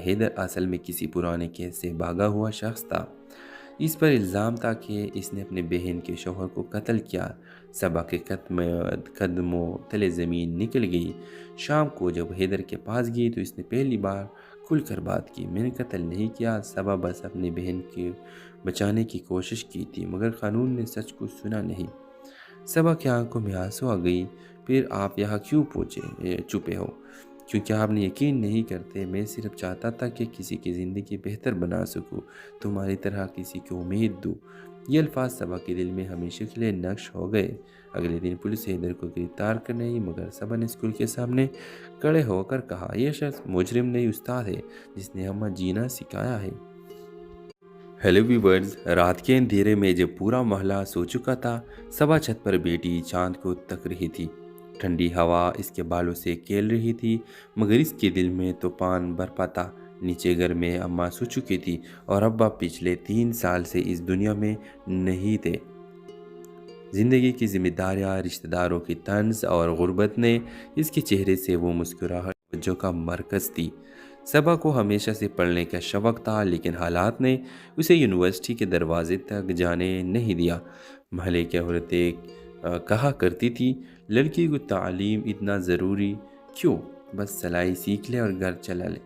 حیدر اصل میں کسی پرانے کیس سے بھاگا ہوا شخص تھا۔ اس پر الزام تھا کہ اس نے اپنے بہن کے شوہر کو قتل کیا۔ صبا کے قدموں تلے زمین نکل گئی۔ شام کو جب حیدر کے پاس گئی تو اس نے پہلی بار کھل کر بات کی۔ میں نے قتل نہیں کیا، صبا بس اپنی بہن کو بچانے کی کوشش کی تھی، مگر قانون نے سچ کو سنا نہیں۔ صبا کی آنکھوں میں آنسو آ گئی۔ پھر آپ یہاں کیوں چھپے ہو؟ کیونکہ آپ نے یقین نہیں کرتے۔ میں صرف چاہتا تھا کہ کسی کی زندگی بہتر بنا سکوں، تمہاری طرح کسی کو امید دوں۔ یہ الفاظ صبا کے دل میں ہمیشہ کے لیے نقش ہو گئے۔ اگلے دن پولیس حیدر کو گرفتار کرنے آئی، مگر صبا نے اسکول کے سامنے کھڑے ہو کر کہا، یہ شخص مجرم نہیں، استاد ہے جس نے ہمیں جینا سکھایا ہے۔ ہیلو ویورز، رات کے اندھیرے میں جب پورا محلہ سو چکا تھا، صبا چھت پر بیٹی چاند کو تک رہی تھی۔ ٹھنڈی ہوا اس کے بالوں سے کھیل رہی تھی، مگر اس کے دل میں طوفان برپا تھا۔ نیچے گھر میں اماں سو چکی تھی اور ابا پچھلے 3 سال سے اس دنیا میں نہیں تھے۔ زندگی کی ذمہ داریاں، رشتہ داروں کی طنز اور غربت نے اس کے چہرے سے وہ مسکراہٹ توجہ کا مرکز تھی۔ صبا کو ہمیشہ سے پڑھنے کا شوق تھا، لیکن حالات نے اسے یونیورسٹی کے دروازے تک جانے نہیں دیا۔ محلے کی عورتیں کہا کرتی تھی، لڑکی کو تعلیم اتنا ضروری کیوں؟ بس سلائی سیکھ لے اور گھر چلا لے۔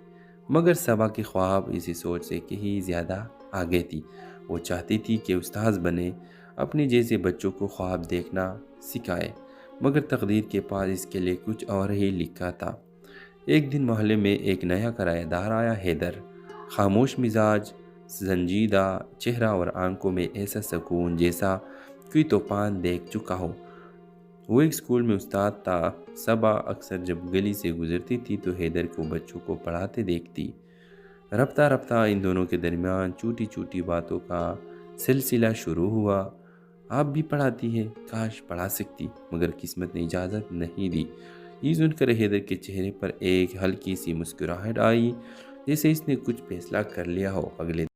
مگر صبا کی خواب اسی سوچ سے کہیں زیادہ آگے تھی۔ وہ چاہتی تھی کہ استاذ بنے، اپنے جیسے بچوں کو خواب دیکھنا سکھائے، مگر تقدیر کے پاس اس کے لیے کچھ اور ہی لکھا تھا۔ ایک دن محلے میں ایک نیا کرایہ دار آیا۔ حیدر، خاموش مزاج، سنجیدہ چہرہ اور آنکھوں میں ایسا سکون جیسا کوئی طوفان دیکھ چکا ہو۔ وہ ایک اسکول میں استاد تھا۔ صبا اکثر جب گلی سے گزرتی تھی تو حیدر کو بچوں کو پڑھاتے دیکھتی۔ رفتہ رفتہ ان دونوں کے درمیان چھوٹی چھوٹی باتوں کا سلسلہ شروع ہوا۔ آپ بھی پڑھاتی ہے؟ کاش پڑھا سکتی، مگر قسمت نے اجازت نہیں دی۔ یہ سن کر حیدر کے چہرے پر ایک ہلکی سی مسکراہٹ آئی، جیسے اس نے کچھ فیصلہ کر لیا ہو۔ اگلے